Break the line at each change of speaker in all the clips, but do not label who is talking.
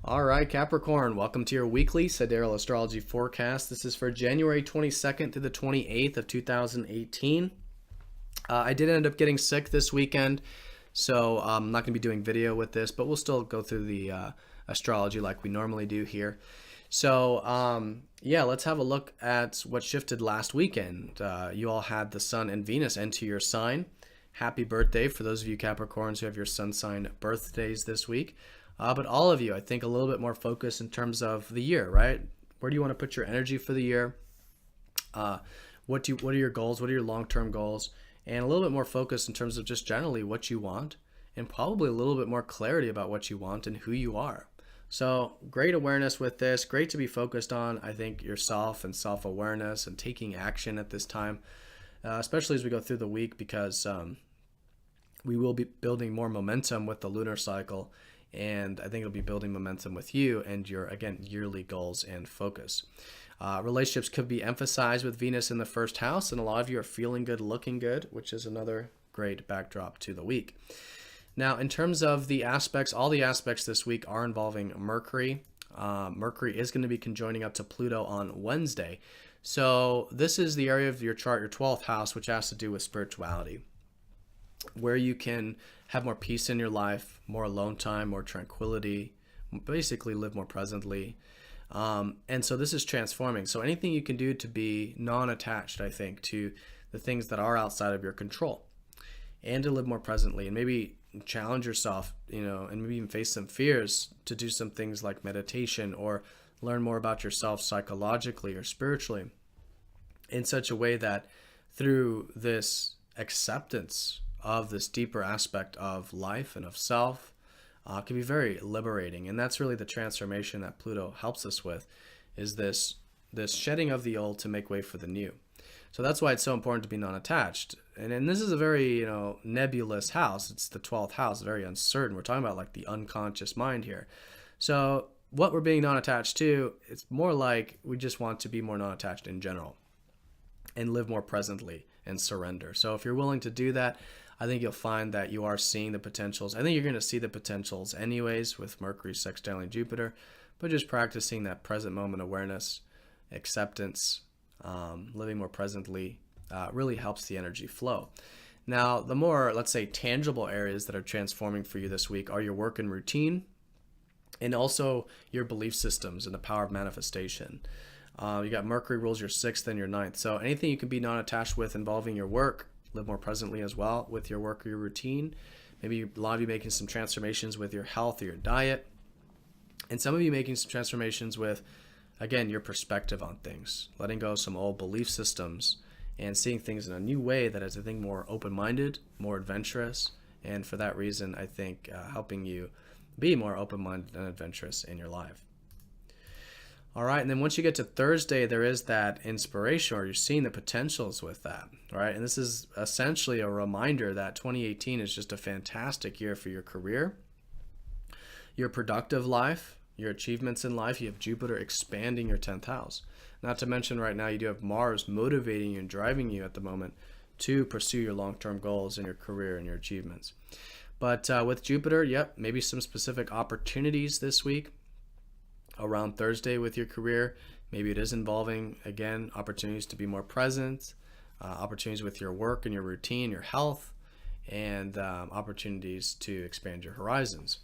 All right, Capricorn, welcome to your weekly Sidereal Astrology forecast. This is for January 22nd to the 28th of 2018. I did end up getting sick this weekend, so I'm not going to be doing video with this, but we'll still go through the astrology like we normally do here. So, yeah, let's have a look at what shifted last weekend. You all had the Sun and Venus enter your sign. Happy birthday for those of you Capricorns who have your sun sign birthdays this week. But all of you, I think, a little bit more focused in terms of the year, right? Where do you want to put your energy for the year? What are your goals? What are your long-term goals? And a little bit more focused in terms of just generally what you want, and probably a little bit more clarity about what you want and who you are. So great awareness with this. Great to be focused on, I think, yourself and self-awareness and taking action at this time, especially as we go through the week, because we will be building more momentum with the lunar cycle. And I think it'll be building momentum with you and your, again, yearly goals and focus. Relationships could be emphasized with Venus in the first house, and a lot of you are feeling good, looking good, which is another great backdrop to the week. Now, in terms of the aspects, all the aspects this week are involving Mercury. Mercury is going to be conjoining up to Pluto on Wednesday. So this is the area of your chart, your 12th house, which has to do with spirituality, where you can have more peace in your life, more alone time, more tranquility, basically live more presently. And so this is transforming. So anything you can do to be non-attached, I think, to the things that are outside of your control, and to live more presently, and maybe challenge yourself, and maybe even face some fears to do some things like meditation or learn more about yourself psychologically or spiritually in such a way that through this acceptance of this deeper aspect of life and of self can be very liberating. And that's really the transformation that Pluto helps us with, is this shedding of the old to make way for the new. So that's why it's so important to be non-attached. And this is a very nebulous house. It's the 12th house, very uncertain. We're talking about like the unconscious mind here. So what we're being non-attached to, it's more like we just want to be more non-attached in general and live more presently and surrender. So if you're willing to do that, I think you'll find that you are seeing the potentials. I think you're going to see the potentials anyways with Mercury sextiling Jupiter, but just practicing that present moment awareness, acceptance, living more presently really helps the energy flow. Now, the more, let's say, tangible areas that are transforming for you this week are your work and routine, and also your belief systems and the power of manifestation. You got Mercury rules your 6th and your 9th. So anything you can be non-attached with involving your work, live more presently as well with your work or your routine. Maybe a lot of you making some transformations with your health or your diet. And some of you making some transformations with, again, your perspective on things. Letting go of some old belief systems and seeing things in a new way that is, I think, more open-minded, more adventurous. And for that reason, I think helping you be more open-minded and adventurous in your life. All right, and then once you get to Thursday, there is that inspiration, or you're seeing the potentials with that, right? And this is essentially a reminder that 2018 is just a fantastic year for your career, your productive life, your achievements in life. You have Jupiter expanding your 10th house. Not to mention right now you do have Mars motivating you and driving you at the moment to pursue your long-term goals in your career and your achievements. But with Jupiter, yep, maybe some specific opportunities this week around Thursday with your career. Maybe it is involving, again, opportunities to be more present, opportunities with your work and your routine, your health, and opportunities to expand your horizons.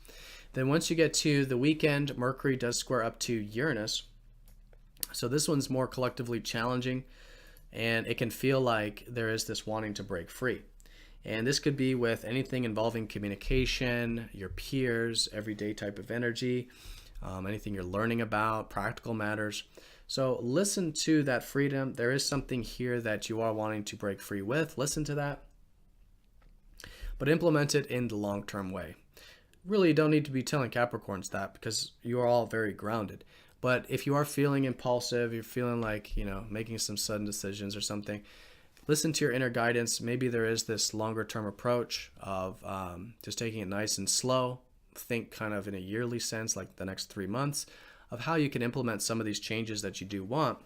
Then once you get to the weekend, Mercury does square up to Uranus. So this one's more collectively challenging, and it can feel like there is this wanting to break free. And this could be with anything involving communication, your peers, everyday type of energy, anything you're learning about, practical matters. So listen to that freedom. There is something here that you are wanting to break free with. Listen to that, but implement it in the long-term way. Really, you don't need to be telling Capricorns that, because you are all very grounded. But if you are feeling impulsive, you're feeling like, making some sudden decisions or something, listen to your inner guidance. Maybe there is this longer-term approach of just taking it nice and slow. Think kind of in a yearly sense, like the next 3 months, of how you can implement some of these changes that you do want,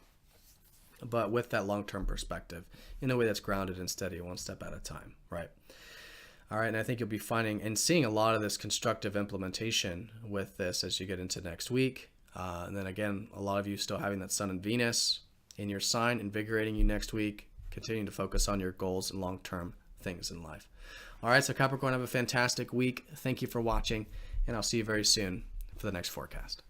but with that long-term perspective in a way that's grounded and steady, one step at a time, right? All right, and I think you'll be finding and seeing a lot of this constructive implementation with this as you get into next week. And then again, a lot of you still having that Sun and Venus in your sign, invigorating you next week, continuing to focus on your goals and long-term things in life. All right, so Capricorn, have a fantastic week. Thank you for watching, and I'll see you very soon for the next forecast.